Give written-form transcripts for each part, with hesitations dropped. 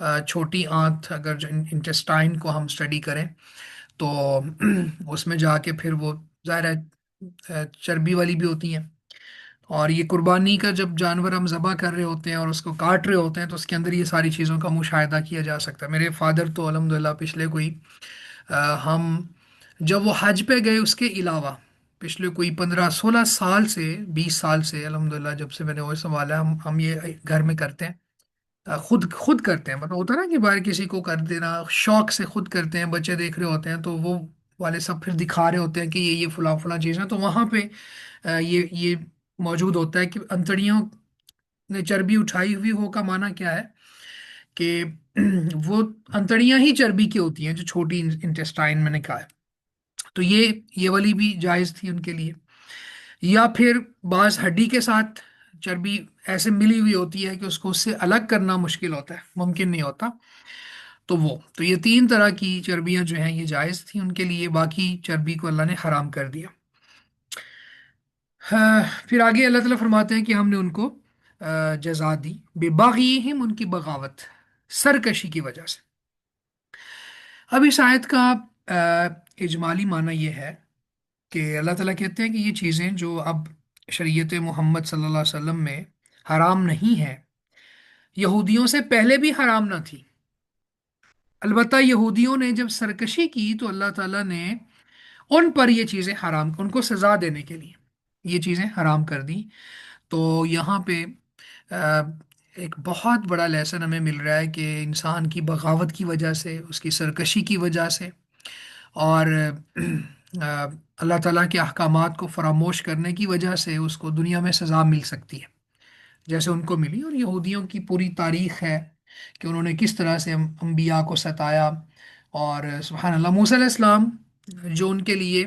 چھوٹی آنت اگر جو انٹسٹائن کو ہم اسٹڈی کریں تو اس میں جا کے پھر وہ ظاہر ہے چربی والی بھی ہوتی ہیں. اور یہ قربانی کا جب جانور ہم ذبح کر رہے ہوتے ہیں اور اس کو کاٹ رہے ہوتے ہیں تو اس کے اندر یہ ساری چیزوں کا مشاہدہ کیا جا سکتا ہے. میرے فادر تو الحمدللہ پچھلے کوئی ہم جب وہ حج پہ گئے اس کے علاوہ پچھلے کوئی 15 16 سال سے 20 سال سے الحمدللہ جب سے میں نے وہ سنبھالا ہم یہ گھر میں کرتے ہیں. خود خود کرتے ہیں، مطلب ہوتا ہے نا کہ باہر کسی کو کر دینا شوق سے خود کرتے ہیں، بچے دیکھ رہے ہوتے ہیں تو وہ والے سب پھر دکھا رہے ہوتے ہیں کہ یہ فلاں فلاں چیز ہے تو وہاں پہ یہ موجود ہوتا ہے کہ انتڑیوں نے چربی اٹھائی ہوئی ہو کا معنی کیا ہے کہ وہ انتڑیاں ہی چربی کی ہوتی ہیں جو چھوٹی انٹسٹائن میں نے کہا ہے. تو یہ والی بھی جائز تھی ان کے لیے. یا پھر بعض ہڈی کے ساتھ چربی ایسے ملی ہوئی ہوتی ہے کہ اس کو اس سے الگ کرنا مشکل ہوتا ہے، ممکن نہیں ہوتا. تو یہ تین طرح کی چربیاں جو ہیں یہ جائز تھیں ان کے لیے، باقی چربی کو اللہ نے حرام کر دیا. پھر آگے اللہ تعالیٰ فرماتے ہیں کہ ہم نے ان کو جزا دی بے باغیہم، ان کی بغاوت سرکشی کی وجہ سے. اب اس آیت کا اجمالی معنی یہ ہے کہ اللہ تعالیٰ کہتے ہیں کہ یہ چیزیں جو اب شریعت محمد صلی اللہ علیہ وسلم میں حرام نہیں ہے، یہودیوں سے پہلے بھی حرام نہ تھی. البتہ یہودیوں نے جب سرکشی کی تو اللہ تعالیٰ نے ان پر یہ چیزیں حرام، ان کو سزا دینے کے لیے یہ چیزیں حرام کر دی. تو یہاں پہ آ، ایک بہت بڑا لیسن ہمیں مل رہا ہے کہ انسان کی بغاوت کی وجہ سے، اس کی سرکشی کی وجہ سے اور اللہ تعالیٰ کے احکامات کو فراموش کرنے کی وجہ سے اس کو دنیا میں سزا مل سکتی ہے جیسے ان کو ملی. اور یہودیوں کی پوری تاریخ ہے کہ انہوں نے کس طرح سے انبیاء کو ستایا. اور سبحان اللہ موسیٰ علیہ السلام جو ان کے لیے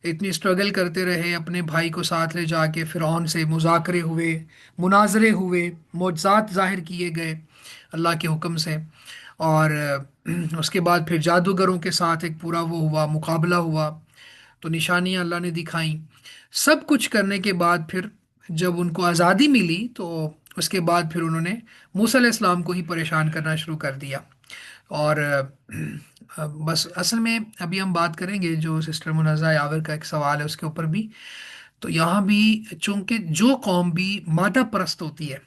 اتنی اسٹرگل کرتے رہے، اپنے بھائی کو ساتھ لے جا کے فرعون سے مذاکرے ہوئے، مناظرے ہوئے، معجزات ظاہر کیے گئے اللہ کے حکم سے. اور اس کے بعد پھر جادوگروں کے ساتھ ایک پورا وہ ہوا، مقابلہ ہوا، تو نشانیاں اللہ نے دکھائیں. سب کچھ کرنے کے بعد پھر جب ان کو آزادی ملی تو اس کے بعد پھر انہوں نے موسیٰ علیہ السلام کو ہی پریشان کرنا شروع کر دیا. اور بس اصل میں ابھی ہم بات کریں گے جو سسٹر منزہ یاور کا ایک سوال ہے اس کے اوپر بھی. تو یہاں بھی چونکہ جو قوم بھی مادہ پرست ہوتی ہے،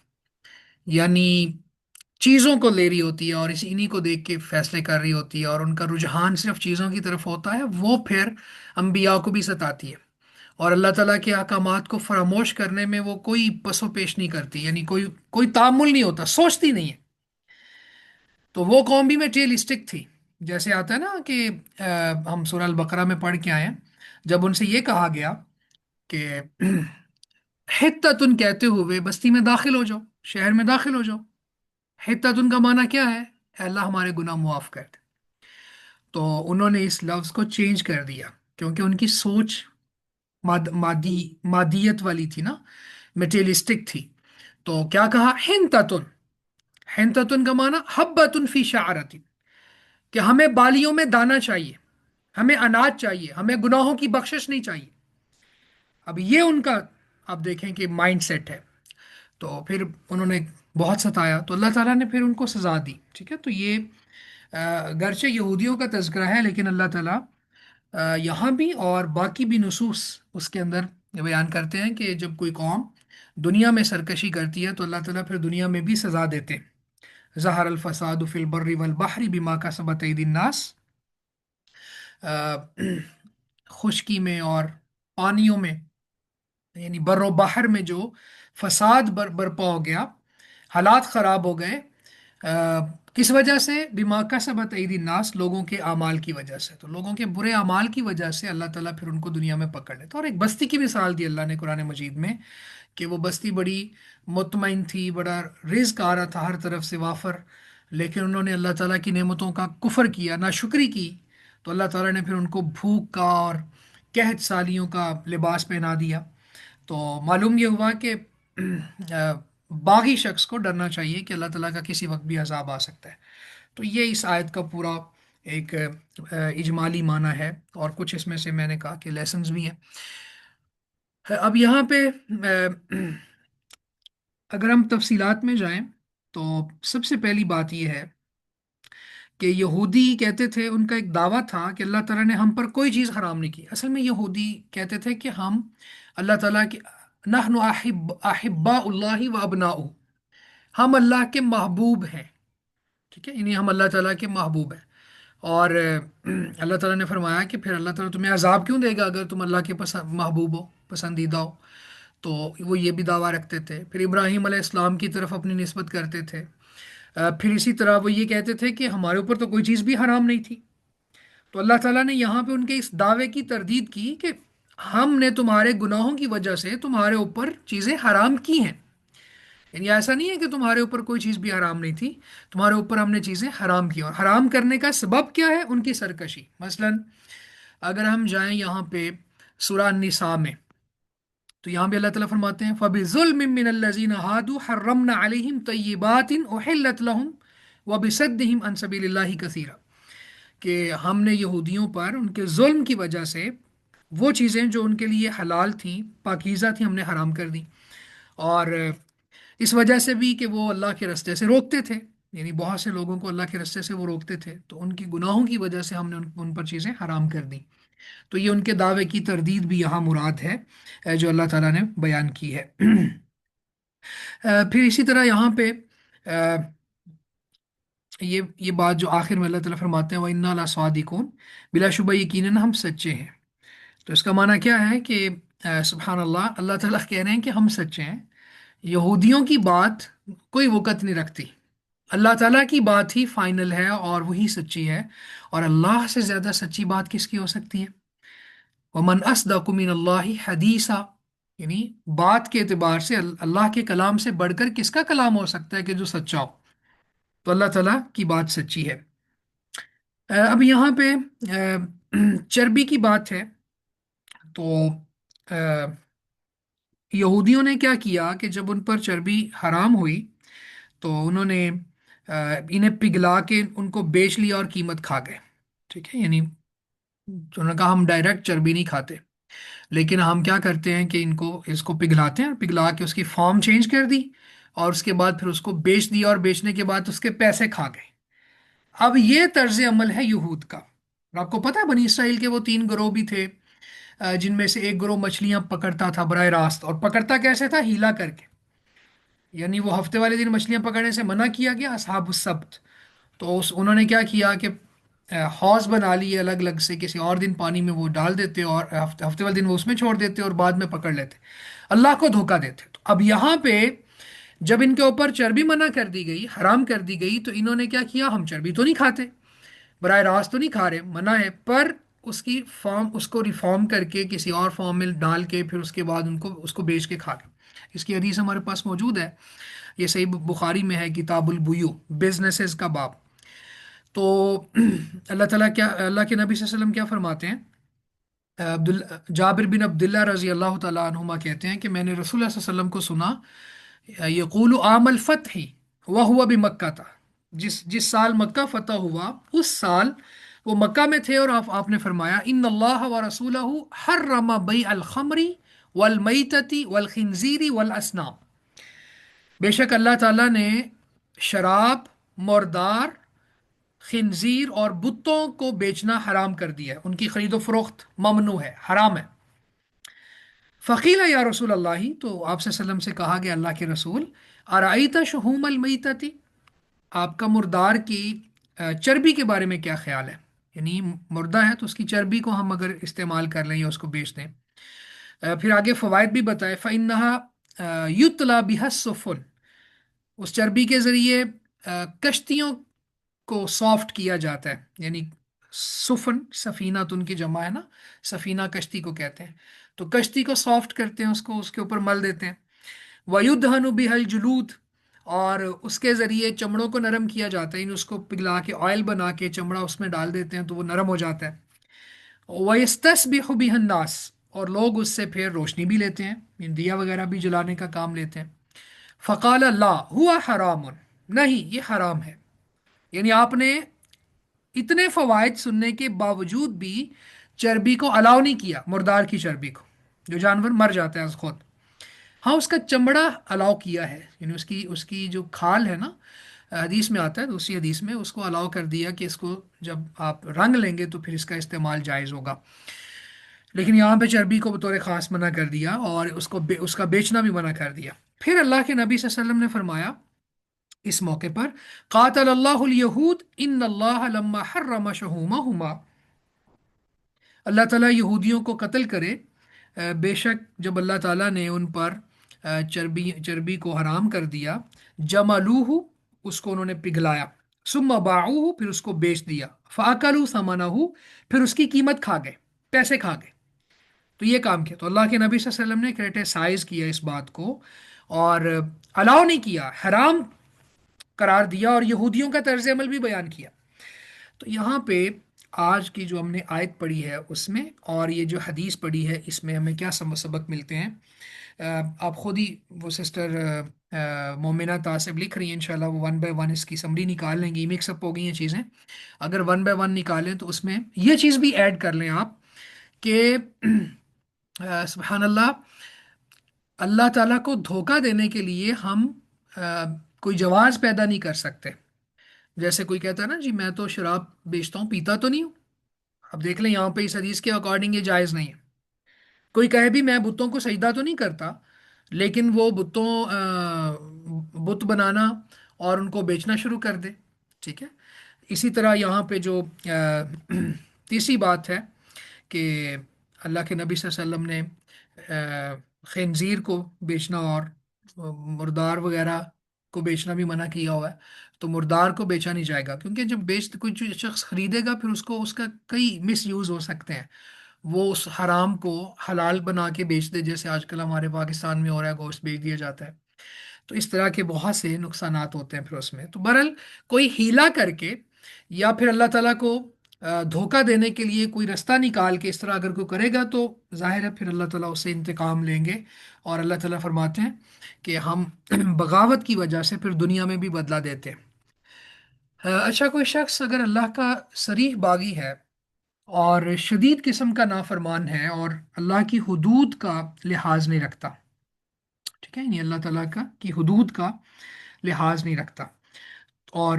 یعنی چیزوں کو لے رہی ہوتی ہے اور انہی کو دیکھ کے فیصلے کر رہی ہوتی ہے اور ان کا رجحان صرف چیزوں کی طرف ہوتا ہے، وہ پھر انبیاء کو بھی ستاتی ہے اور اللہ تعالیٰ کے احکامات کو فراموش کرنے میں وہ کوئی پس و پیش نہیں کرتی، یعنی کوئی تعامل نہیں ہوتا، سوچتی نہیں ہے. تو وہ قوم بھی میٹیریلسٹک تھی. جیسے آتا ہے نا کہ ہم سورہ البقرہ میں پڑھ کے آئے ہیں جب ان سے یہ کہا گیا کہ حتتن کہتے ہوئے بستی میں داخل ہو جاؤ، شہر میں داخل ہو جاؤ. حتتن کا معنی کیا ہے؟ اے اللہ ہمارے گناہ معاف کر دے. تو انہوں نے اس لفظ کو چینج کر دیا کیونکہ ان کی سوچ مادیت والی تھی نا، میٹیریلسٹک تھی. تو کیا کہا؟ ہنتتن. ہنتتن کا معنی حبتن فی شعرتن، کہ ہمیں بالیوں میں دانا چاہیے، ہمیں اناج چاہیے، ہمیں گناہوں کی بخشش نہیں چاہیے. اب یہ ان کا آپ دیکھیں کہ مائنڈ سیٹ ہے. تو پھر انہوں نے بہت ستایا تو اللہ تعالیٰ نے پھر ان کو سزا دی. ٹھیک ہے، تو یہ گرچہ یہودیوں کا تذکرہ ہے لیکن اللہ تعالیٰ یہاں بھی اور باقی بھی نصوص اس کے اندر یہ بیان کرتے ہیں کہ جب کوئی قوم دنیا میں سرکشی کرتی ہے تو اللہ تعالیٰ پھر دنیا میں بھی سزا دیتے ہیں. ظہر الفساد فی البر والبحر بما کسبت ایدی الناس. آ، خشکی میں اور پانیوں میں، یعنی بر و بحر میں جو فساد برپا ہو گیا، حالات خراب ہو گئے، آ، کس وجہ سے؟ بما کسبت ایدی الناس، لوگوں کے اعمال کی وجہ سے. تو لوگوں کے برے اعمال کی وجہ سے اللہ تعالیٰ پھر ان کو دنیا میں پکڑ لیتا. اور ایک بستی کی مثال دی اللہ نے قرآن مجید میں کہ وہ بستی بڑی مطمئن تھی، بڑا رزق آ رہا تھا ہر طرف سے وافر، لیکن انہوں نے اللہ تعالیٰ کی نعمتوں کا کفر کیا، ناشکری کی. تو اللہ تعالیٰ نے پھر ان کو بھوک کا اور قحط سالیوں کا لباس پہنا دیا. تو معلوم یہ ہوا کہ باغی شخص کو ڈرنا چاہیے کہ اللہ تعالیٰ کا کسی وقت بھی عذاب آ سکتا ہے. تو یہ اس آیت کا پورا ایک اجمالی معنی ہے اور کچھ اس میں سے میں نے کہا کہ لیسنز بھی ہیں. اب یہاں پہ اگر ہم تفصیلات میں جائیں تو سب سے پہلی بات یہ ہے کہ یہودی کہتے تھے، ان کا ایک دعویٰ تھا کہ اللہ تعالیٰ نے ہم پر کوئی چیز حرام نہیں کی. اصل میں یہودی کہتے تھے کہ ہم اللہ تعالیٰ کے نحن احباء اللہ و ابناؤہ، ہم اللہ کے محبوب ہیں. ٹھیک ہے، یعنی ہم اللہ تعالیٰ کے محبوب ہیں. اور اللہ تعالیٰ نے فرمایا کہ پھر اللہ تعالیٰ تمہیں عذاب کیوں دے گا اگر تم اللہ کے محبوب ہو، پسندیدہ ہو. تو وہ یہ بھی دعویٰ رکھتے تھے. پھر ابراہیم علیہ السلام کی طرف اپنی نسبت کرتے تھے. پھر اسی طرح وہ یہ کہتے تھے کہ ہمارے اوپر تو کوئی چیز بھی حرام نہیں تھی. تو اللہ تعالیٰ نے یہاں پہ ان کے اس دعوے کی تردید کی کہ ہم نے تمہارے گناہوں کی وجہ سے تمہارے اوپر چیزیں حرام کی ہیں. یعنی ایسا نہیں ہے کہ تمہارے اوپر کوئی چیز بھی حرام نہیں تھی، تمہارے اوپر ہم نے چیزیں حرام کی. اور حرام کرنے کا سبب کیا ہے؟ ان کی سرکشی. مثلا اگر ہم جائیں یہاں پہ سورہ النساء میں، تو یہاں بھی اللہ تعالیٰ فرماتے ہیں فَبِظُلْمٍ مِّنَ الَّذِينَ هَادُوا حَرَّمْنَا عَلَيْهِمْ طَيِّبَاتٍ أُحِلَّتْ لَهُمْ وَبِصَدِّهِمْ عَن سَبِيلِ اللَّهِ كَثِيرًا، کہ ہم نے یہودیوں پر ان کے ظلم کی وجہ سے وہ چیزیں جو ان کے لیے حلال تھیں، پاکیزہ تھیں، ہم نے حرام کر دی. اور اس وجہ سے بھی کہ وہ اللہ کے رستے سے روکتے تھے، یعنی بہت سے لوگوں کو اللہ کے رستے سے وہ روکتے تھے، تو ان کی گناہوں کی وجہ سے ہم نے ان پر چیزیں حرام کر دی. تو یہ ان کے دعوے کی تردید بھی یہاں مراد ہے جو اللہ تعالیٰ نے بیان کی ہے. پھر اسی طرح یہاں پہ یہ بات جو آخر میں اللہ تعالیٰ فرماتے ہیں وَإِنَّا لَصَادِقُونَ، بلا شبہ یقیناً ہم سچے ہیں. تو اس کا معنی کیا ہے کہ سبحان اللہ، اللہ تعالیٰ کہہ رہے ہیں کہ ہم سچے ہیں. یہودیوں کی بات کوئی وقت نہیں رکھتی، اللہ تعالیٰ کی بات ہی فائنل ہے اور وہی سچی ہے. اور اللہ سے زیادہ سچی بات کس کی ہو سکتی ہے؟ وَمَنْ أَصْدَقُ مِنَ اللَّهِ حَدِيثًا، یعنی بات کے اعتبار سے اللہ کے کلام سے بڑھ کر کس کا کلام ہو سکتا ہے کہ جو سچا ہو؟ تو اللہ تعالیٰ کی بات سچی ہے. اب یہاں پہ چربی کی بات ہے. تو یہودیوں نے کیا کیا کہ جب ان پر چربی حرام ہوئی تو انہوں نے انہیں پگھلا کے ان کو بیچ لیا اور قیمت کھا گئے. ٹھیک ہے، یعنی انہوں نے کہا ہم ڈائریکٹ چربی نہیں کھاتے، لیکن ہم کیا کرتے ہیں کہ اس کو پگھلاتے ہیں، اور پگھلا کے اس کی فارم چینج کر دی اور اس کے بعد پھر اس کو بیچ دیا، اور بیچنے کے بعد اس کے پیسے کھا گئے. اب یہ طرز عمل ہے یہود کا. اور آپ کو پتہ ہے بنی اسرائیل کے وہ 3 گروہ بھی تھے، جن میں سے ایک گروہ مچھلیاں پکڑتا تھا براہ راست. اور پکڑتا کیسے تھا؟ ہیلا کر کے. یعنی وہ ہفتے والے دن مچھلیاں پکڑنے سے منع کیا گیا، اصحاب السبت. تو انہوں نے کیا کیا کہ حوض بنا لیے الگ الگ سے، کسی اور دن پانی میں وہ ڈال دیتے اور ہفتے والے دن وہ اس میں چھوڑ دیتے اور بعد میں پکڑ لیتے، اللہ کو دھوکہ دیتے. تو اب یہاں پہ جب ان کے اوپر چربی منع کر دی گئی، حرام کر دی گئی، تو انہوں نے کیا کیا؟ ہم چربی تو نہیں کھاتے، براہ راست تو نہیں کھا رہے، منع ہے، پر اس کی فارم، اس کو ریفارم کر کے کسی اور فارم میں ڈال کے پھر اس کے بعد اس کو بیچ کے کھا گئے. اس کی حدیث ہمارے پاس موجود ہے، یہ صحیح بخاری میں ہے، کتاب البیوع، بزنسز کا باب. تو اللہ تعالیٰ کیا، اللہ کے نبی صلی اللہ علیہ وسلم کیا فرماتے ہیں؟ جابر بن عبداللہ رضی اللہ تعالیٰ عنہما کہتے ہیں کہ میں نے رسول اللہ صلی اللہ علیہ وسلم کو سنا یقول عام الفتح وہو بمکہ تھا، جس سال مکہ فتح ہوا اس سال وہ مکہ میں تھے، اور آپ نے فرمایا ان اللہ و رسولہ حرم بیع الخمر والمیتۃ والخنزیر والاسنام، بے شک اللہ تعالیٰ نے شراب، مردار، خنزیر اور بتوں کو بیچنا حرام کر دیا ہے، ان کی خرید و فروخت ممنوع ہے، حرام ہے. فقیل یا رسول اللہ، تو آپ صلی اللہ علیہ وسلم سے کہا گیا اللہ کے رسول، ارائیت شحوم المیتۃ، آپ کا مردار کی چربی کے بارے میں کیا خیال ہے؟ یعنی مردہ ہے تو اس کی چربی کو ہم اگر استعمال کر لیں یا اس کو بیچ دیں. پھر آگے فوائد بھی بتائے، فَإِنَّهَا يُطْلَى بِهَا السُّفُنُ، اس چربی کے ذریعے کشتیوں کو سافٹ کیا جاتا ہے. یعنی سفن، سفینہ تو ان کی جمع ہے نا، سفینہ کشتی کو کہتے ہیں. تو کشتی کو سافٹ کرتے ہیں، اس کے اوپر مل دیتے ہیں. وَيُدْهَنُ بِهَا الْجُلُودُ، اور اس کے ذریعے چمڑوں کو نرم کیا جاتا ہے، یعنی اس کو پگھلا کے آئل بنا کے چمڑا اس میں ڈال دیتے ہیں تو وہ نرم ہو جاتا ہے. وَيَسْتَصْبِحُ بِهَا النَّاسُ، اور لوگ اس سے پھر روشنی بھی لیتے ہیں، یعنی دیا وغیرہ بھی جلانے کا کام لیتے ہیں. فقال لا ہوا حرام، نہیں یہ حرام ہے. یعنی آپ نے اتنے فوائد سننے کے باوجود بھی چربی کو الاؤ نہیں کیا، مردار کی چربی کو، جو جانور مر جاتا ہے از خود. ہاں اس کا چمڑا الاؤ کیا ہے، یعنی اس کی جو کھال ہے نا، حدیث میں آتا ہے، دوسری حدیث میں اس کو الاؤ کر دیا کہ اس کو جب آپ رنگ لیں گے تو پھر اس کا استعمال جائز ہوگا، لیکن یہاں پہ چربی کو بطور خاص منع کر دیا اور اس کا بیچنا بھی منع کر دیا۔ پھر اللہ کے نبی صلی اللہ علیہ وسلم نے فرمایا اس موقع پر، قاتل اللہ الیہود ان اللہ لما حرم شہومہما، اللہ تعالیٰ یہودیوں کو قتل کرے، بے شک جب اللہ تعالیٰ نے ان پر چربی کو حرام کر دیا، جملوہ، اس کو انہوں نے پگھلایا، ثم باعوہ، پھر اس کو بیچ دیا، فاکلوا ثمنہ، پھر اس کی قیمت کھا گئے، پیسے کھا گئے، تو یہ کام کیا، تو اللہ کے نبی صلی اللہ علیہ وسلم نے کریٹیسائز کیا اس بات کو، اور الاؤ نہیں کیا، حرام قرار دیا، اور یہودیوں کا طرز عمل بھی بیان کیا۔ تو یہاں پہ آج کی جو ہم نے آیت پڑھی ہے اس میں، اور یہ جو حدیث پڑھی ہے اس میں ہمیں کیا سبق ملتے ہیں؟ آپ خود ہی، وہ سسٹر مومنہ تاسب لکھ رہی ہیں، انشاءاللہ وہ ون بائی ون اس کی سمری نکال لیں گی، مکس اپ ہو گئی ہیں چیزیں، اگر ون بائی ون نکالیں تو اس میں یہ چیز بھی ایڈ کر لیں آپ کہ سبحان اللہ، اللہ تعالیٰ کو دھوکہ دینے کے لیے ہم آ، کوئی جواز پیدا نہیں کر سکتے۔ جیسے کوئی کہتا ہے نا، جی میں تو شراب بیچتا ہوں، پیتا تو نہیں ہوں، اب دیکھ لیں یہاں پہ اس حدیث کے اکارڈنگ یہ جائز نہیں ہے۔ کوئی کہے بھی میں بتوں کو سجدہ تو نہیں کرتا، لیکن وہ بت بنانا اور ان کو بیچنا شروع کر دے، ٹھیک ہے۔ اسی طرح یہاں پہ جو تیسری بات ہے کہ اللہ کے نبی صلی اللہ علیہ وسلم نے خنزیر کو بیچنا اور مردار وغیرہ کو بیچنا بھی منع کیا ہوا ہے، تو مردار کو بیچا نہیں جائے گا، کیونکہ جب کوئی شخص خریدے گا پھر اس کا کئی مس یوز ہو سکتے ہیں، وہ اس حرام کو حلال بنا کے بیچ دے، جیسے آج کل ہمارے پاکستان میں ہو رہا ہے، گوشت بیچ دیا جاتا ہے، تو اس طرح کے بہت سے نقصانات ہوتے ہیں پھر اس میں۔ تو بہرحال کوئی ہیلا کر کے یا پھر اللہ تعالیٰ کو دھوکہ دینے کے لیے کوئی رستہ نکال کے اس طرح اگر کوئی کرے گا تو ظاہر ہے پھر اللہ تعالیٰ اس سے انتقام لیں گے، اور اللہ تعالیٰ فرماتے ہیں کہ ہم بغاوت کی وجہ سے پھر دنیا میں بھی بدلہ دیتے ہیں۔ اچھا، کوئی شخص اگر اللہ کا صریح باغی ہے اور شدید قسم کا نافرمان ہے اور اللہ کی حدود کا لحاظ نہیں رکھتا، ٹھیک ہے، یعنی اللہ تعالیٰ کی حدود کا لحاظ نہیں رکھتا، اور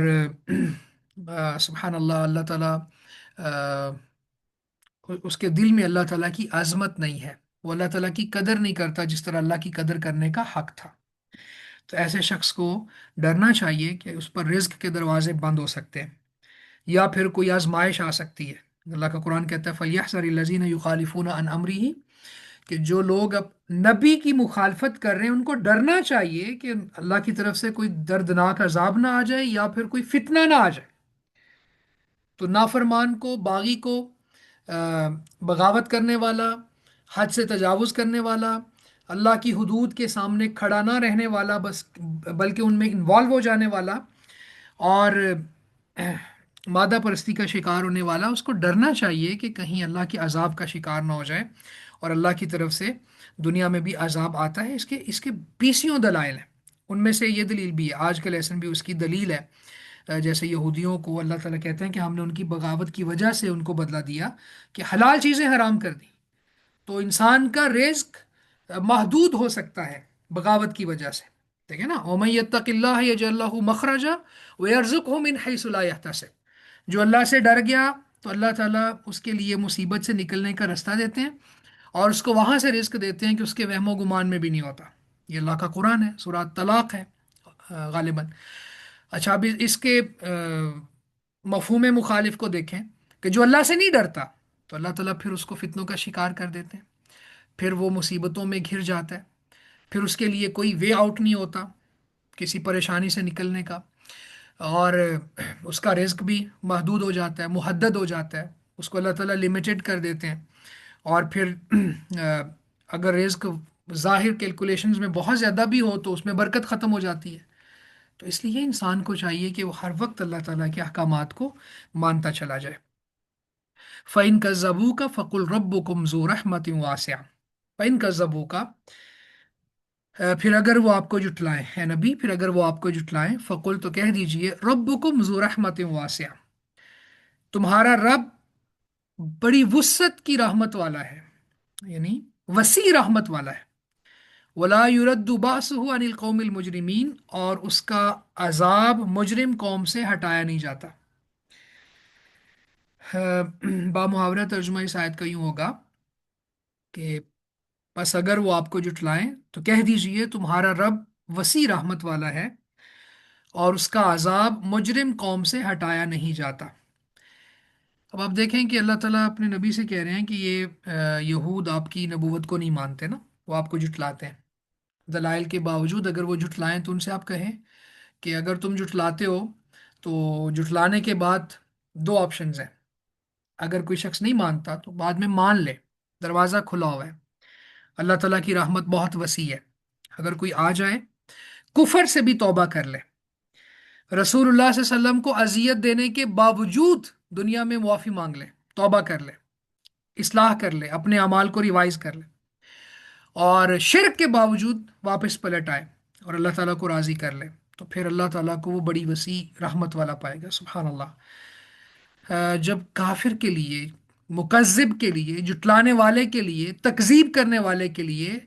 سبحان اللہ، اللہ تعالیٰ آ، اس کے دل میں اللہ تعالیٰ کی عظمت نہیں ہے، وہ اللہ تعالیٰ کی قدر نہیں کرتا جس طرح اللہ کی قدر کرنے کا حق تھا، تو ایسے شخص کو ڈرنا چاہیے کہ اس پر رزق کے دروازے بند ہو سکتے ہیں، یا پھر کوئی آزمائش آ سکتی ہے۔ اللہ کا قرآن کہتا ہے فَلْيَحْذَرِ الَّذِينَ يُخَالِفُونَ عَنْ أَمْرِهِ، کہ جو لوگ اب نبی کی مخالفت کر رہے ہیں ان کو ڈرنا چاہیے کہ اللہ کی طرف سے کوئی دردناک عذاب نہ آ جائے یا پھر کوئی فتنہ نہ آ جائے۔ تو نافرمان کو، باغی کو، بغاوت کرنے والا، حد سے تجاوز کرنے والا، اللہ کی حدود کے سامنے کھڑا نہ رہنے والا بس بلکہ ان میں انوالو ہو جانے والا، اور مادہ پرستی کا شکار ہونے والا، اس کو ڈرنا چاہیے کہ کہیں اللہ کے عذاب کا شکار نہ ہو جائے، اور اللہ کی طرف سے دنیا میں بھی عذاب آتا ہے۔ اس کے بیسیوں دلائل ہیں، ان میں سے یہ دلیل بھی ہے، آج کا لیسن بھی اس کی دلیل ہے۔ جیسے یہودیوں کو اللہ تعالیٰ کہتے ہیں کہ ہم نے ان کی بغاوت کی وجہ سے ان کو بدلہ دیا کہ حلال چیزیں حرام کر دی، تو انسان کا رزق محدود ہو سکتا ہے بغاوت کی وجہ سے، ٹھیک ہے نا، وَمَن يَتَّقِ اللَّهَ يَجْعَل لَّهُ مَخْرَجًا وَيَرْزُقْهُ مِنْ حَيْثُ لَا يَحْتَسِبُ، جو اللہ سے ڈر گیا تو اللہ تعالیٰ اس کے لیے مصیبت سے نکلنے کا رستہ دیتے ہیں، اور اس کو وہاں سے رزق دیتے ہیں کہ اس کے وہم و گمان میں بھی نہیں ہوتا۔ یہ اللہ کا قرآن ہے، سورہ طلاق ہے غالباً۔ اچھا، اب اس کے مفہوم مخالف کو دیکھیں کہ جو اللہ سے نہیں ڈرتا تو اللہ تعالیٰ پھر اس کو فتنوں کا شکار کر دیتے ہیں، پھر وہ مصیبتوں میں گھر جاتا ہے، پھر اس کے لیے کوئی وے آؤٹ نہیں ہوتا کسی پریشانی سے نکلنے کا، اور اس کا رزق بھی محدود ہو جاتا ہے، محدد ہو جاتا ہے، اس کو اللہ تعالیٰ لمیٹڈ کر دیتے ہیں، اور پھر اگر رزق ظاہر کیلکولیشنز میں بہت زیادہ بھی ہو تو اس میں برکت ختم ہو جاتی ہے، تو اس لیے انسان کو چاہیے کہ وہ ہر وقت اللہ تعالیٰ کے احکامات کو مانتا چلا جائے۔ فَإِن كَذَّبُوكَ فَقُلْ رَبُّكُمْ ذُو رَحْمَةٍ وَاسِعَةٍ، فَإِن كَذَّبُوكَ، پھر اگر وہ آپ کو جھٹلائیں، ہے نبی، پھر اگر وہ آپ کو جھٹلائیں، فقل، تو کہہ دیجئے، ربکم ذو رحمت واسعہ، تمہارا رب بڑی وسعت کی رحمت والا ہے، یعنی وسیع رحمت والا ہے، ولا يرد بأسه عن القوم المجرمین، اور اس کا عذاب مجرم قوم سے ہٹایا نہیں جاتا۔ با محاورہ ترجمہ اس آیت کا یوں ہوگا کہ بس اگر وہ آپ کو جھٹلائیں تو کہہ دیجئے تمہارا رب وسیع رحمت والا ہے، اور اس کا عذاب مجرم قوم سے ہٹایا نہیں جاتا۔ اب آپ دیکھیں کہ اللہ تعالیٰ اپنے نبی سے کہہ رہے ہیں کہ یہ یہود آپ کی نبوت کو نہیں مانتے نا، وہ آپ کو جھٹلاتے ہیں دلائل کے باوجود۔ اگر وہ جھٹلائیں تو ان سے آپ کہیں کہ اگر تم جھٹلاتے ہو تو جھٹلانے کے بعد دو آپشنز ہیں، اگر کوئی شخص نہیں مانتا تو بعد میں مان لے، دروازہ کھلا ہوا ہے، اللہ تعالیٰ کی رحمت بہت وسیع ہے۔ اگر کوئی آ جائے کفر سے بھی توبہ کر لے، رسول اللہ صلی اللہ علیہ وسلم کو اذیت دینے کے باوجود دنیا میں معافی مانگ لے، توبہ کر لے، اصلاح کر لے، اپنے اعمال کو ریوائز کر لے، اور شرک کے باوجود واپس پلٹ آئے اور اللہ تعالیٰ کو راضی کر لے، تو پھر اللہ تعالیٰ کو وہ بڑی وسیع رحمت والا پائے گا، سبحان اللہ۔ جب کافر کے لیے، مکذب کے لیے، جٹلانے والے کے لیے، تکذیب کرنے والے کے لیے،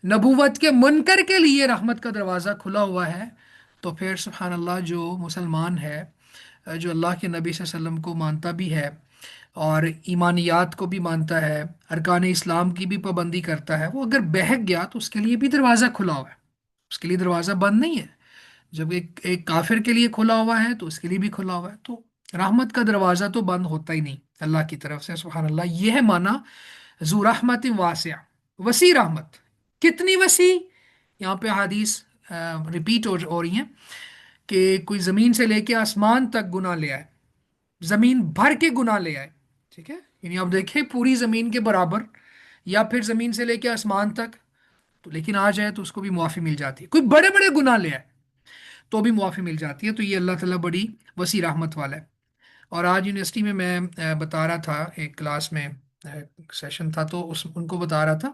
نبوت کے منکر کے لیے رحمت کا دروازہ کھلا ہوا ہے، تو پھر سبحان اللہ جو مسلمان ہے، جو اللہ کے نبی صلی اللہ علیہ وسلم کو مانتا بھی ہے اور ایمانیات کو بھی مانتا ہے، ارکان اسلام کی بھی پابندی کرتا ہے، وہ اگر بہک گیا تو اس کے لیے بھی دروازہ کھلا ہوا ہے، اس کے لیے دروازہ بند نہیں ہے۔ جب ایک ایک کافر کے لیے کھلا ہوا ہے تو اس کے لیے بھی کھلا ہوا ہے، تو رحمت کا دروازہ تو بند ہوتا ہی نہیں اللہ کی طرف سے، سبحان اللہ۔ یہ ہے معنی ذو رحمت واسع، وسیع رحمت۔ کتنی وسیع؟ یہاں پہ حدیث ریپیٹ ہو رہی ہیں کہ کوئی زمین سے لے کے آسمان تک گناہ لے آئے، زمین بھر کے گناہ لے آئے، ٹھیک ہے، یعنی آپ دیکھیں پوری زمین کے برابر، یا پھر زمین سے لے کے آسمان تک، تو لیکن آ جائے تو اس کو بھی معافی مل جاتی ہے۔ کوئی بڑے بڑے گناہ لے آئے تو بھی معافی مل جاتی ہے، تو یہ اللہ تعالیٰ بڑی وسیع رحمت والا ہے۔ اور آج یونیورسٹی میں بتا رہا تھا، ایک کلاس میں سیشن تھا، تو ان کو بتا رہا تھا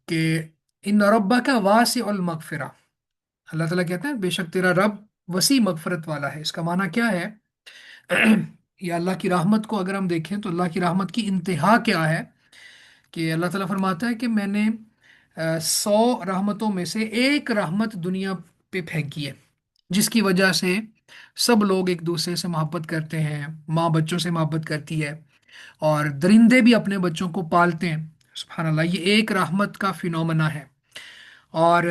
کہ ان ربک واسع المغفرہ، اللہ تعالیٰ کہتے ہیں بے شک تیرا رب وسیع مغفرت والا ہے۔ اس کا معنی کیا ہے؟ یا اللہ کی رحمت کو اگر ہم دیکھیں تو اللہ کی رحمت کی انتہا کیا ہے، کہ اللہ تعالیٰ فرماتا ہے کہ میں نے 100 رحمتوں میں سے ایک رحمت دنیا پہ پھینکی ہے، جس کی وجہ سے سب لوگ ایک دوسرے سے محبت کرتے ہیں، ماں بچوں سے محبت کرتی ہے، اور درندے بھی اپنے بچوں کو پالتے ہیں، سبحان اللہ۔ یہ ایک رحمت کا فینومنا ہے، اور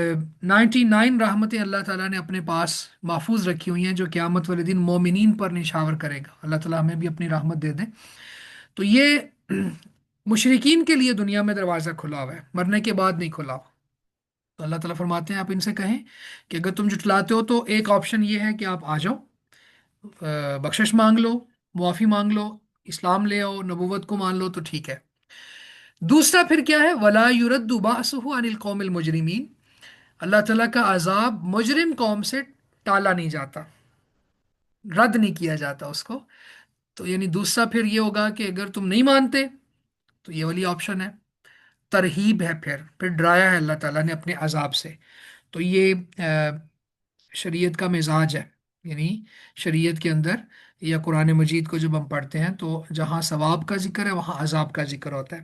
99 رحمتیں اللہ تعالیٰ نے اپنے پاس محفوظ رکھی ہوئی ہیں، جو قیامت والے دن مومنین پر نشاور کرے گا۔ اللہ تعالیٰ ہمیں بھی اپنی رحمت دے دیں۔ تو یہ مشرکین کے لیے دنیا میں دروازہ کھلا ہوا ہے، مرنے کے بعد نہیں کھلا ہوا۔ تو اللہ تعالیٰ فرماتے ہیں آپ ان سے کہیں کہ اگر تم جھٹلاتے ہو تو ایک آپشن یہ ہے کہ آپ آ جاؤ، بخشش مانگ لو، معافی مانگ لو، اسلام لے آؤ، نبوت کو مان لو تو ٹھیک ہے۔ دوسرا پھر کیا ہے؟ ولا يرد بأسه عن القوم المجرمین، اللہ تعالیٰ کا عذاب مجرم قوم سے ٹالا نہیں جاتا، رد نہیں کیا جاتا اس کو۔ تو یعنی دوسرا پھر یہ ہوگا کہ اگر تم نہیں مانتے تو یہ والی آپشن ہے، ترہیب ہے، پھر ڈرایا ہے اللہ تعالیٰ نے اپنے عذاب سے۔ تو یہ شریعت کا مزاج ہے، یعنی شریعت کے اندر یا قرآن مجید کو جب ہم پڑھتے ہیں تو جہاں ثواب کا ذکر ہے وہاں عذاب کا ذکر ہوتا ہے،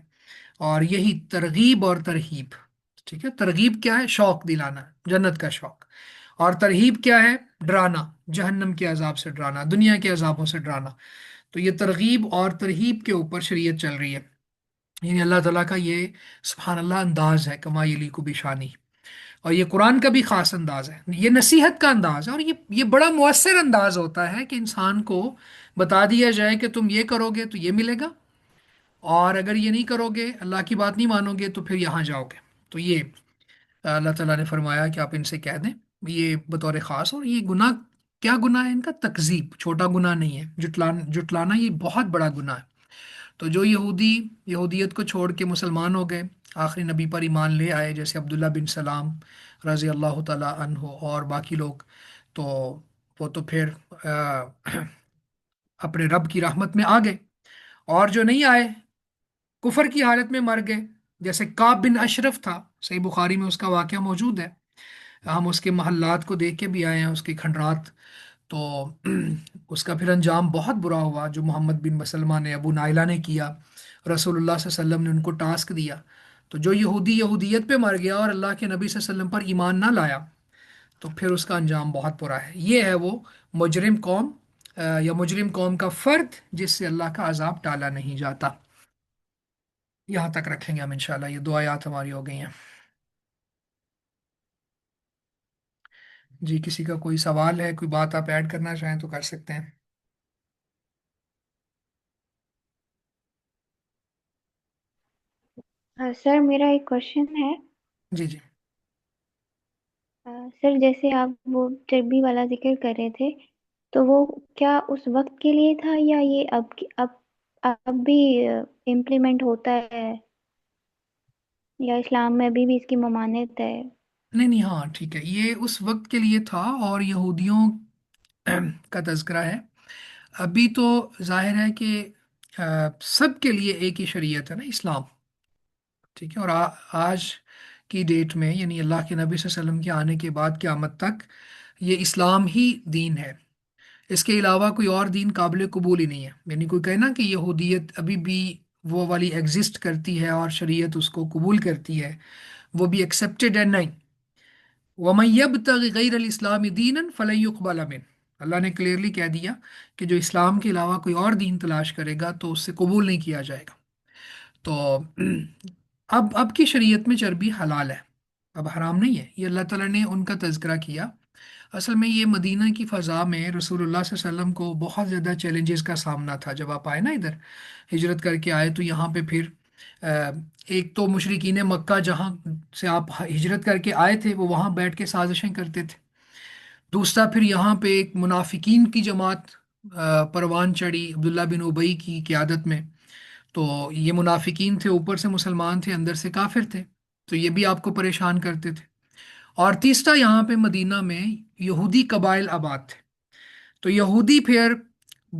اور یہی ترغیب اور ترہیب، ٹھیک ہے۔ ترغیب کیا ہے؟ شوق دلانا، جنت کا شوق، اور ترہیب کیا ہے؟ ڈرانا، جہنم کے عذاب سے ڈرانا، دنیا کے عذابوں سے ڈرانا۔ تو یہ ترغیب اور ترہیب کے اوپر شریعت چل رہی ہے، یعنی اللہ تعالیٰ کا یہ سبحان اللہ انداز ہے، کما یلیق بشانی۔ اور یہ قرآن کا بھی خاص انداز ہے، یہ نصیحت کا انداز ہے، اور یہ بڑا مؤثر انداز ہوتا ہے کہ انسان کو بتا دیا جائے کہ تم یہ کرو گے تو یہ ملے گا، اور اگر یہ نہیں کرو گے، اللہ کی بات نہیں مانو گے تو پھر یہاں جاؤ گے۔ تو یہ اللہ تعالیٰ نے فرمایا کہ آپ ان سے کہہ دیں، یہ بطور خاص۔ اور یہ گناہ کیا گناہ ہے ان کا؟ تکذیب چھوٹا گناہ نہیں ہے، جٹلانا یہ بہت بڑا گناہ ہے۔ تو جو یہودیت کو چھوڑ کے مسلمان ہو گئے، آخری نبی پر ایمان لے آئے، جیسے عبداللہ بن سلام رضی اللہ تعالیٰ عنہ اور باقی لوگ، تو وہ تو پھر اپنے رب کی رحمت میں آ گئے، اور جو نہیں آئے کفر کی حالت میں مر گئے، جیسے کعب بن اشرف تھا، صحیح بخاری میں اس کا واقعہ موجود ہے، ہم اس کے محلات کو دیکھ کے بھی آئے ہیں، اس کے کھنڈرات۔ تو اس کا پھر انجام بہت برا ہوا، جو محمد بن مسلمہ نے، ابو نائلہ نے کیا، رسول اللہ صلی اللہ علیہ وسلم نے ان کو ٹاسک دیا، تو جو یہودی یہودیت پہ مر گیا اور اللہ کے نبی صلی اللہ علیہ وسلم پر ایمان نہ لایا، تو پھر اس کا انجام بہت برا ہے. یہ ہے وہ مجرم قوم، یا مجرم قوم کا فرد جس سے اللہ کا عذاب ٹالا نہیں جاتا. یہاں تک رکھیں گے ہم انشاءاللہ. یہ دو آیات ہماری ہو گئی ہیں. جی کسی کا کوئی سوال ہے، کوئی بات آپ ایڈ کرنا چاہیں تو کر سکتے ہیں. سر میرا ایک کوشچن ہے۔ جی جی. سر جیسے آپ وہ چربی والا ذکر کر رہے تھے، تو وہ کیا اس وقت کے لیے تھا یا یہ اب بھی امپلیمنٹ ہوتا ہے، یا اسلام میں ابھی بھی اس کی ممانعت ہے؟ نہیں نہیں، ہاں ٹھیک ہے، یہ اس وقت کے لیے تھا اور یہودیوں کا تذکرہ ہے. ابھی تو ظاہر ہے کہ سب کے لیے ایک ہی شریعت ہے نا، اسلام. ٹھیک ہے. اور آج کی ڈیٹ میں، یعنی اللہ کے نبی صلی اللہ علیہ وسلم کے آنے کے بعد قیامت تک یہ اسلام ہی دین ہے. اس کے علاوہ کوئی اور دین قابل قبول ہی نہیں ہے. یعنی کوئی کہے نا کہ یہودیت ابھی بھی وہ والی ایگزسٹ کرتی ہے اور شریعت اس کو قبول کرتی ہے، وہ بھی ایکسیپٹیڈ ہے، نہیں. وَمَن يَبْتَغِ غَيْرَ الْإِسْلَامِ دِينًا فَلَن يُقْبَلَ مِنْهُ. اللہ نے کلیئرلی کہہ دیا کہ جو اسلام کے علاوہ کوئی اور دین تلاش کرے گا تو اس سے قبول نہیں کیا جائے گا. تو اب کی شریعت میں چربی حلال ہے، اب حرام نہیں ہے. یہ اللہ تعالیٰ نے ان کا تذکرہ کیا. اصل میں یہ مدینہ کی فضا میں رسول اللہ صلی اللہ علیہ وسلم کو بہت زیادہ چیلنجز کا سامنا تھا. جب آپ آئے نا ادھر، ہجرت کر کے آئے، تو یہاں پہ پھر ایک تو مشرکین مکہ جہاں سے آپ ہجرت کر کے آئے تھے وہ وہاں بیٹھ کے سازشیں کرتے تھے. دوسرا پھر یہاں پہ ایک منافقین کی جماعت پروان چڑھی عبداللہ بن ابئی کی قیادت میں. تو یہ منافقین تھے، اوپر سے مسلمان تھے، اندر سے کافر تھے. تو یہ بھی آپ کو پریشان کرتے تھے. اور تیسرا یہاں پہ مدینہ میں یہودی قبائل آباد تھے. تو یہودی پھر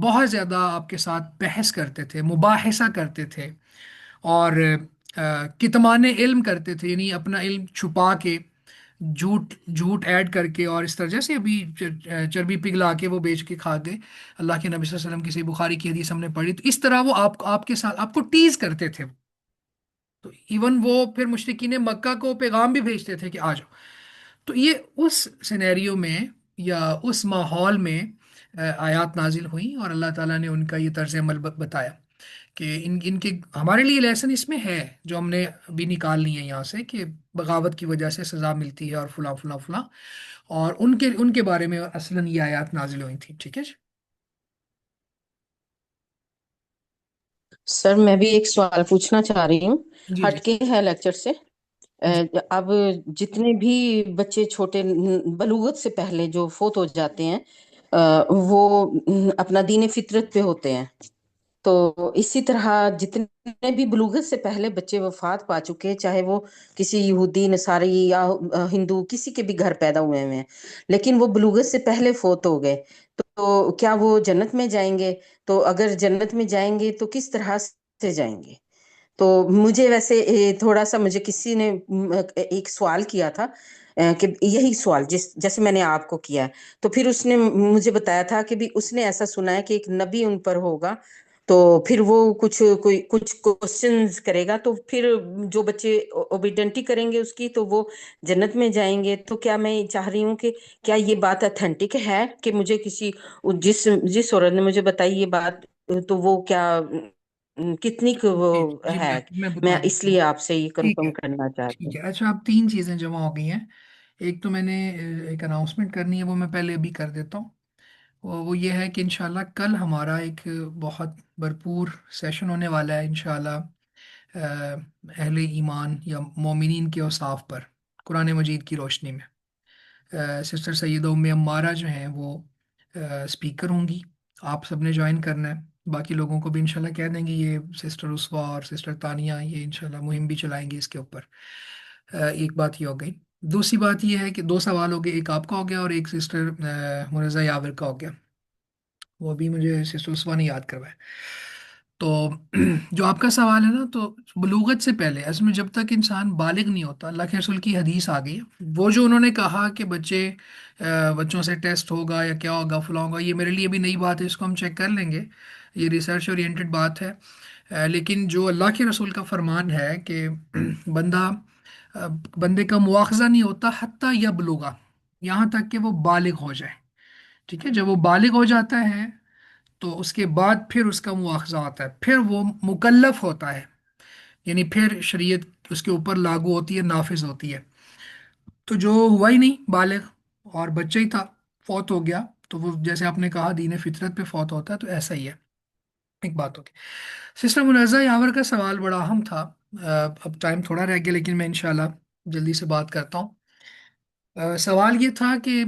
بہت زیادہ آپ کے ساتھ بحث کرتے تھے، مباحثہ کرتے تھے، اور کتمان علم کرتے تھے. یعنی اپنا علم چھپا کے، جھوٹ جھوٹ ایڈ کر کے، اور اس طرح جیسے ابھی چربی پگھلا کے وہ بیچ کے کھا گئے. اللہ کے نبی صلی اللہ علیہ وسلم کی صحیح بخاری کی حدیث ہم نے پڑھی، تو اس طرح وہ آپ کے ساتھ آپ کو ٹیز کرتے تھے. تو ایون وہ پھر مشرکین مکہ کو پیغام بھی بھیجتے تھے کہ آ جاؤ. تو یہ اس سینیریو میں یا اس ماحول میں آیات نازل ہوئیں، اور اللہ تعالیٰ نے ان کا یہ طرز عمل بتایا کہ ان کے ہمارے لیے لیسن اس میں ہے جو ہم نے ابھی نکال لی ہے یہاں سے، کہ بغاوت کی وجہ سے سزا ملتی ہے اور فلاں فلاں فلاں. اور ان کے بارے میں اصلاً یہ آیات نازل ہوئی تھیں. ٹھیک ہے جی. سر میں بھی ایک سوال پوچھنا چاہ رہی ہوں، جی جی ہٹ کے ہے لیکچر سے۔ جی اب جتنے بھی بچے چھوٹے بلوغت سے پہلے جو فوت ہو جاتے ہیں، وہ اپنا دین فطرت پہ ہوتے ہیں، تو اسی طرح جتنے بھی بلوغت سے پہلے بچے وفات پا چکے، چاہے وہ کسی یہودی نصاری یا ہندو کسی کے بھی گھر پیدا ہوئے ہیں، لیکن وہ بلوغت سے پہلے فوت ہو گئے، تو کیا وہ جنت میں جائیں گے؟ تو اگر جنت میں جائیں گے تو کس طرح سے جائیں گے؟ تو مجھے ویسے تھوڑا سا مجھے کسی نے ایک سوال کیا تھا، کہ یہی سوال جیسے میں نے آپ کو کیا ہے، تو پھر اس نے مجھے بتایا تھا کہ بھی اس نے ایسا سنا ہے کہ ایک نبی ان پر ہوگا، تو پھر وہ کچھ کوشچنز کرے گا، تو پھر جو بچے اوبیڈنٹی کریں گے اس کی تو وہ جنت میں جائیں گے. تو کیا میں چاہ رہی ہوں کہ کیا یہ بات اتھینٹک ہے کہ مجھے جس عورت نے مجھے بتائی یہ بات، تو وہ کیا کتنی وہ جی جی، ہے؟ میں میں بتا اس دیتا ہوں. لیے آپ سے یہ ٹھیک ہے. کنفرم کرنا چاہتی ٹھیک ہوں. ہے. اچھا، اب تین چیزیں جمع ہو گئی ہیں. ایک تو میں نے ایک اناؤنسمنٹ کرنی ہے، وہ میں پہلے ابھی کر دیتا ہوں. وہ یہ ہے کہ انشاءاللہ کل ہمارا ایک بہت بھرپور سیشن ہونے والا ہے انشاءاللہ، اہل ایمان یا مومنین کے اوصاف پر قرآن مجید کی روشنی میں. سسٹر سیدہ ام امارہ جو ہیں وہ اسپیکر ہوں گی. آپ سب نے جوائن کرنا ہے. باقی لوگوں کو بھی انشاءاللہ کہہ دیں گے. یہ سسٹر عصوا اور سسٹر تانیہ یہ انشاءاللہ مہم بھی چلائیں گے اس کے اوپر. ایک بات یہ ہو گئی. دوسری بات یہ ہے کہ دو سوال ہو گئے، ایک آپ کا ہو گیا اور ایک سسٹر مرزا یاور کا ہو گیا. وہ بھی مجھے سسٹر عثمان نے یاد کروایا. تو جو آپ کا سوال ہے نا، تو بلوغت سے پہلے اصل میں جب تک انسان بالغ نہیں ہوتا، اللہ کے رسول کی حدیث آ گئی ہے، وہ جو انہوں نے کہا کہ بچوں سے ٹیسٹ ہوگا یا کیا ہوگا فلاں ہوگا، یہ میرے لیے بھی نئی بات ہے، اس کو ہم چیک کر لیں گے، یہ ریسرچ اورینٹڈ بات ہے۔ لیکن جو اللہ کے رسول کا فرمان ہے کہ بندہ آ، بندے کا مواخذہ نہیں ہوتا حتیٰ یا بلوغا، یہاں تک کہ وہ بالغ ہو جائے، ٹھیک ہے؟ جب وہ بالغ ہو جاتا ہے تو اس کے بعد پھر اس کا مواخذہ ہوتا ہے، پھر وہ مکلف ہوتا ہے، یعنی پھر شریعت اس کے اوپر لاگو ہوتی ہے، نافذ ہوتی ہے۔ تو جو ہوا ہی نہیں بالغ اور بچہ ہی تھا، فوت ہو گیا، تو وہ جیسے آپ نے کہا دین فطرت پہ فوت ہوتا ہے، تو ایسا ہی ہے، ایک بات ہوگی۔ سسٹر منازع یاور کا سوال بڑا اہم تھا۔ اب ٹائم تھوڑا رہ گیا لیکن میں انشاءاللہ جلدی سے بات کرتا ہوں۔ سوال یہ تھا کہ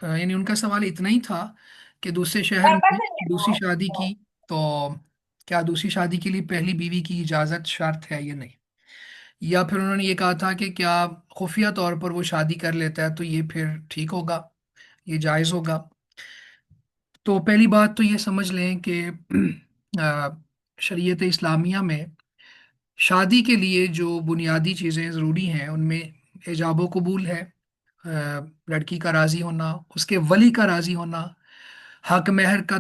یعنی ان کا سوال اتنا ہی تھا کہ دوسرے شہر میں دوسری شادی کی، تو کیا دوسری شادی کے لیے پہلی بیوی کی اجازت شرط ہے یا نہیں؟ یا پھر انہوں نے یہ کہا تھا کہ کیا خفیہ طور پر وہ شادی کر لیتا ہے تو یہ پھر ٹھیک ہوگا، یہ جائز ہوگا؟ تو پہلی بات تو یہ سمجھ لیں کہ آ، شریعت اسلامیہ میں شادی کے لیے جو بنیادی چیزیں ضروری ہیں ان میں ایجاب و قبول ہے، لڑکی کا راضی ہونا، اس کے ولی کا راضی ہونا، حق مہر کا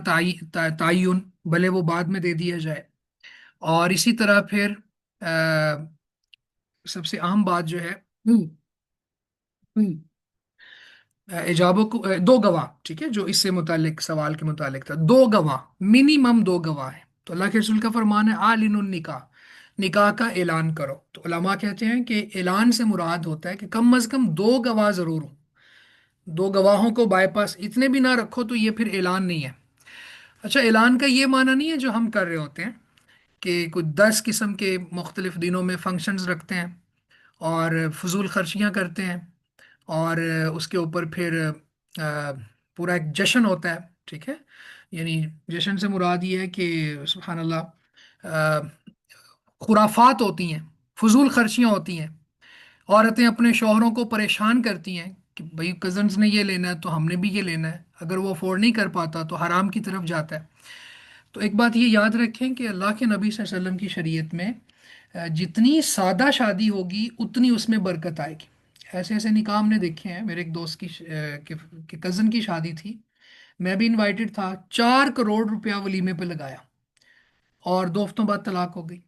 تعین، بھلے وہ بعد میں دے دیا جائے، اور اسی طرح پھر سب سے اہم بات جو ہے ایجاب دو گواہ، ٹھیک ہے؟ جو اس سے متعلق سوال کے متعلق تھا، دو گواہ، منیمم دو گواہ ہیں۔ تو اللہ کے رسول کا فرمان ہے اعلن النکاح، نکاح کا اعلان کرو۔ تو علماء کہتے ہیں کہ اعلان سے مراد ہوتا ہے کہ کم از کم دو گواہ ضرور ہوں، دو گواہوں کو بائی پاس اتنے بھی نہ رکھو تو یہ پھر اعلان نہیں ہے۔ اچھا، اعلان کا یہ معنی نہیں ہے جو ہم کر رہے ہوتے ہیں کہ کچھ 10 قسم کے مختلف دنوں میں فنکشنز رکھتے ہیں اور فضول خرچیاں کرتے ہیں، اور اس کے اوپر پھر آ، پورا ایک جشن ہوتا ہے، ٹھیک ہے؟ یعنی جشن سے مراد یہ ہے کہ سبحان اللہ خرافات ہوتی ہیں، فضول خرچیاں ہوتی ہیں، عورتیں اپنے شوہروں کو پریشان کرتی ہیں کہ بھئی کزنز نے یہ لینا ہے تو ہم نے بھی یہ لینا ہے، اگر وہ افورڈ نہیں کر پاتا تو حرام کی طرف جاتا ہے۔ تو ایک بات یہ یاد رکھیں کہ اللہ کے نبی صلی اللہ علیہ وسلم کی شریعت میں جتنی سادہ شادی ہوگی اتنی اس میں برکت آئے گی۔ ایسے ایسے نکاح ہم نے دیکھے ہیں، میرے ایک دوست کی کہ کزن کی شادی تھی، میں بھی انوائٹڈ تھا، 4 کروڑ روپیہ ولیمے پہ لگایا اور 2 ہفتوں بعد طلاق ہو گئی۔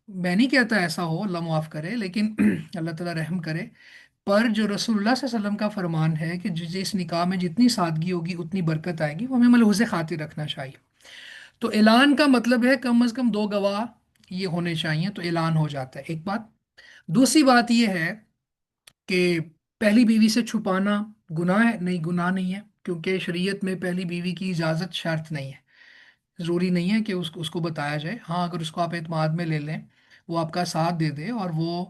میں نہیں کہتا ایسا ہو، اللہ معاف کرے، لیکن اللہ تعالیٰ رحم کرے، پر جو رسول اللہ صلی اللہ علیہ وسلم کا فرمان ہے کہ جس نکاح میں جتنی سادگی ہوگی اتنی برکت آئے گی، وہ ہمیں ملحوظ خاطر رکھنا چاہیے۔ تو اعلان کا مطلب ہے کم از کم دو گواہ یہ ہونے چاہیے، تو اعلان ہو جاتا ہے، ایک بات۔ دوسری بات یہ ہے کہ پہلی بیوی سے چھپانا گناہ ہے؟ نہیں، گناہ نہیں ہے، کیونکہ شریعت میں پہلی بیوی کی اجازت شرط نہیں ہے، ضروری نہیں ہے کہ اس کو بتایا جائے۔ ہاں، اگر اس کو آپ اعتماد میں لے لیں، وہ آپ کا ساتھ دے دے اور وہ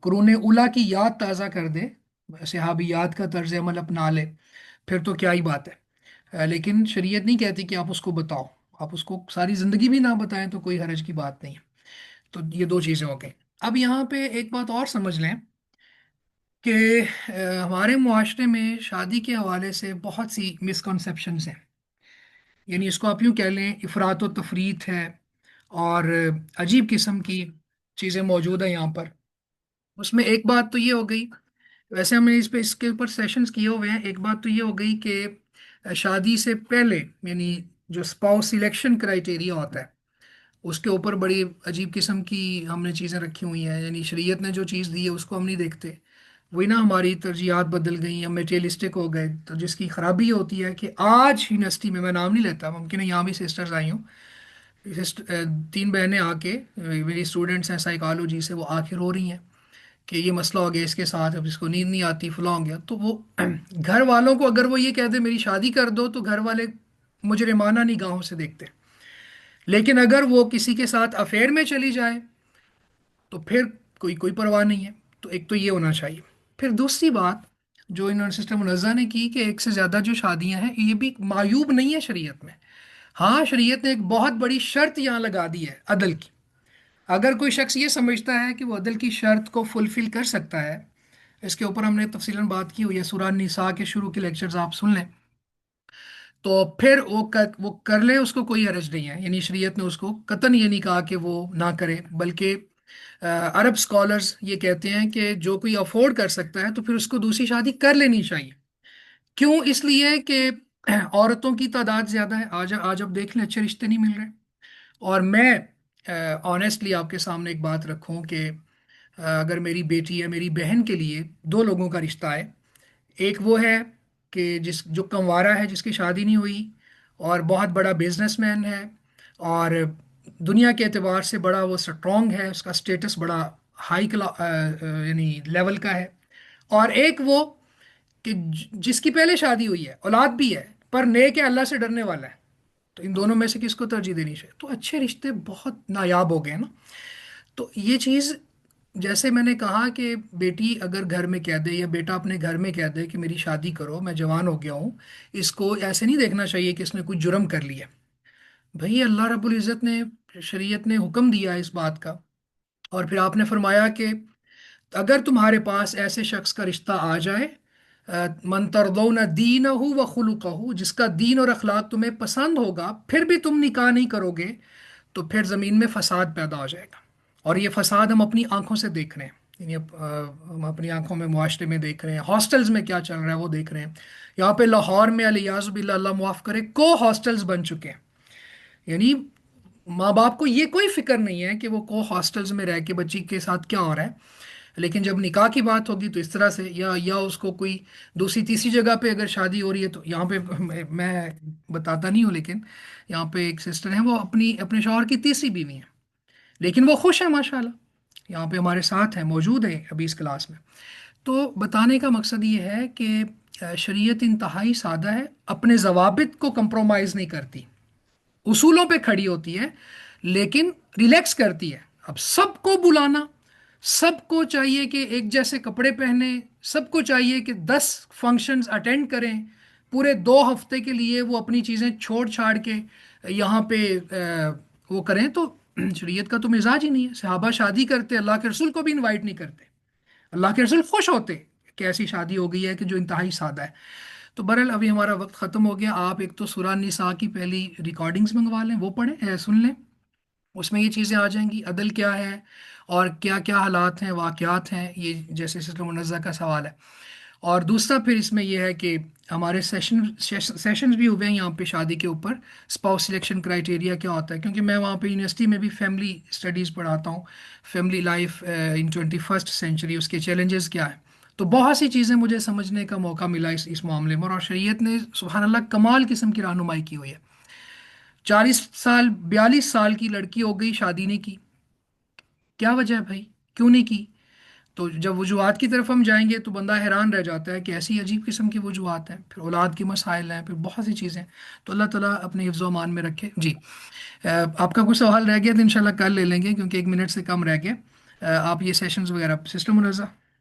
قرون اولیٰ کی یاد تازہ کر دے، صحابیات کا طرز عمل اپنا لے، پھر تو کیا ہی بات ہے۔ لیکن شریعت نہیں کہتی کہ آپ اس کو بتاؤ، آپ اس کو ساری زندگی بھی نہ بتائیں تو کوئی حرج کی بات نہیں ہے۔ تو یہ دو چیزیں ہو گئیں۔ اب یہاں پہ ایک بات اور سمجھ لیں کہ ہمارے معاشرے میں شادی کے حوالے سے بہت سی مسکنسیپشنز ہیں، یعنی اس کو آپ یوں کہہ لیں افراط و تفریط ہے، اور عجیب قسم کی چیزیں موجود ہیں یہاں پر۔ اس میں ایک بات تو یہ ہو گئی، ویسے ہم نے اس کے اوپر سیشنز کیے ہوئے ہیں، ایک بات تو یہ ہو گئی کہ شادی سے پہلے یعنی جو اسپاؤس سلیکشن کرائٹیریا ہوتا ہے اس کے اوپر بڑی عجیب قسم کی ہم نے چیزیں رکھی ہوئی ہیں، یعنی شریعت نے جو چیز دی ہے اس کو ہم نہیں دیکھتے، وہی نا ہماری ترجیحات بدل گئی، ہم میٹیریلسٹک ہو گئے، تو جس کی خرابی یہ ہوتی ہے کہ آج یونیورسٹی میں نام نہیں لیتا، ممکن ہے یہاں بھی سسٹرز آئی ہوں، 3 بہنیں آ کے میری اسٹوڈنٹس ہیں سائیکالوجی سے، وہ آ کے رو رہی ہیں کہ یہ مسئلہ ہو گیا اس کے ساتھ، اب اس کو نیند نہیں آتی، فلاں ہو گیا، تو وہ گھر والوں کو اگر وہ یہ کہہ دے میری شادی کر دو تو گھر والے مجرمانہ نگاہوں سے دیکھتے، لیکن اگر وہ کسی کے ساتھ افیئر میں چلی جائے تو پھر کوئی پرواہ نہیں ہے۔ تو ایک تو یہ ہونا چاہیے۔ پھر دوسری بات جو انہوں نے سسٹم منزہ نے کی کہ ایک سے زیادہ جو شادیاں ہیں یہ بھی معیوب نہیں ہے شریعت میں۔ ہاں، شریعت نے ایک بہت بڑی شرط یہاں لگا دی ہے عدل کی، اگر کوئی شخص یہ سمجھتا ہے کہ وہ عدل کی شرط کو فلفل کر سکتا ہے، اس کے اوپر ہم نے تفصیلاً بات کی ہوئی ہے، سورہ النساء کے شروع کے لیکچرز آپ سن لیں، تو پھر وہ کر لے، اس کو کوئی حرج نہیں ہے، یعنی شریعت نے اس کو قطعاً یہ نہیں کہا کہ وہ نہ کرے، بلکہ عرب اسکالرز یہ کہتے ہیں کہ جو کوئی افورڈ کر سکتا ہے تو پھر اس کو دوسری شادی کر لینی چاہیے۔ کیوں؟ اس لیے کہ عورتوں کی تعداد زیادہ ہے، آج آج اب دیکھ لیں اچھے رشتے نہیں مل رہے۔ اور میں آنیسٹلی آپ کے سامنے ایک بات رکھوں کہ اگر میری بیٹی یا میری بہن کے لیے دو لوگوں کا رشتہ ہے، ایک وہ ہے کہ جو کنوارا ہے، جس کی شادی نہیں ہوئی، اور بہت بڑا بزنس مین ہے، اور دنیا کے اعتبار سے بڑا وہ اسٹرانگ ہے، اس کا اسٹیٹس بڑا ہائی یعنی لیول کا ہے، اور ایک وہ کہ جس کی پہلے شادی ہوئی ہے، اولاد بھی ہے، پر نیک ہے، اللہ سے ڈرنے والا ہے، تو ان دونوں میں سے کس کو ترجیح دینی چاہیے؟ تو اچھے رشتے بہت نایاب ہو گئے نا۔ تو یہ چیز، جیسے میں نے کہا کہ بیٹی اگر گھر میں کہہ دے یا بیٹا اپنے گھر میں کہہ دے کہ میری شادی کرو، میں جوان ہو گیا ہوں، اس کو ایسے نہیں دیکھنا چاہیے کہ اس نے کوئی جرم کر لیا۔ بھئی اللہ رب العزت نے، شریعت نے حکم دیا اس بات کا، اور پھر آپ نے فرمایا کہ اگر تمہارے پاس ایسے شخص کا رشتہ آ جائے، من ترضون دینہ و خلقہ، جس کا دین اور اخلاق تمہیں پسند ہوگا، پھر بھی تم نکاح نہیں کرو گے، تو پھر زمین میں فساد پیدا ہو جائے گا۔ اور یہ فساد ہم اپنی آنکھوں سے دیکھ رہے ہیں، یعنی ہم اپنی آنکھوں میں معاشرے میں دیکھ رہے ہیں، ہاسٹلز میں کیا چل رہا ہے وہ دیکھ رہے ہیں۔ یہاں پہ لاہور میں الیاذ باللہ، اللہ معاف کرے، کو ہاسٹلز بن چکے ہیں، یعنی ماں باپ کو یہ کوئی فکر نہیں ہے کہ وہ کو ہاسٹلز میں رہ کے بچی کے ساتھ کیا ہو رہا ہے، لیکن جب نکاح کی بات ہوگی تو اس طرح سے، یا اس کو کوئی دوسری تیسری جگہ پہ اگر شادی ہو رہی ہے، تو یہاں پہ میں بتاتا نہیں ہوں، لیکن یہاں پہ ایک سسٹر ہیں، وہ اپنے شوہر کی تیسری بیوی ہیں، لیکن وہ خوش ہیں ماشاءاللہ، یہاں پہ ہمارے ساتھ ہیں، موجود ہیں ابھی اس کلاس میں۔ تو بتانے کا مقصد یہ ہے کہ شریعت انتہائی سادہ ہے، اپنے ضوابط کو کمپرومائز نہیں کرتی، اصولوں پہ کھڑی ہوتی ہے، لیکن ریلیکس کرتی ہے۔ اب سب کو بلانا، سب کو چاہیے کہ ایک جیسے کپڑے پہنے، سب کو چاہیے کہ 10 فنکشنز اٹینڈ کریں، پورے 2 ہفتے کے لیے وہ اپنی چیزیں چھوڑ چھاڑ کے یہاں پہ وہ کریں، تو شریعت کا تو مزاج ہی نہیں ہے۔ صحابہ شادی کرتے، اللہ کے رسول کو بھی انوائٹ نہیں کرتے، اللہ کے رسول خوش ہوتے کہ ایسی شادی ہو گئی ہے کہ جو انتہائی سادہ ہے۔ تو برحال ابھی ہمارا وقت ختم ہو گیا، آپ ایک تو سورہ النساء کی پہلی ریکارڈنگز منگوا لیں، وہ پڑھیں، سن لیں، اس میں یہ چیزیں آ جائیں گی، عدل کیا ہے اور کیا کیا حالات ہیں، واقعات ہیں، یہ جیسے سلسلہ منزہ کا سوال ہے۔ اور دوسرا پھر اس میں یہ ہے کہ ہمارے سیشنز بھی ہوئے ہیں یہاں پہ شادی کے اوپر، اسپاؤس سلیکشن کرائٹیریا کیا ہوتا ہے، کیونکہ میں وہاں پہ یونیورسٹی میں بھی فیملی اسٹڈیز پڑھاتا ہوں، فیملی لائف ان 21st سینچری، اس کے چیلنجز کیا ہیں، تو بہت سی چیزیں مجھے سمجھنے کا موقع ملا اس معاملے میں، اور شریعت نے سبحان اللہ کمال قسم کی رہنمائی کی ہوئی ہے۔ 40 سال 42 سال کی لڑکی ہو گئی، شادی نہیں کی، کیا وجہ ہے بھائی، کیوں نہیں کی؟ تو جب وجوہات کی طرف ہم جائیں گے تو بندہ حیران رہ جاتا ہے کہ ایسی عجیب قسم کی وجوہات ہیں، پھر اولاد کی مسائل ہیں، پھر بہت سی چیزیں، تو اللہ تعالیٰ اپنے حفظ و امان میں رکھے۔ جی آپ کا کوئی سوال رہ گیا تو انشاءاللہ کل لے لیں گے، کیونکہ 1 منٹ سے کم رہ گیا۔ آپ یہ سیشنز وغیرہ، سسٹم منظم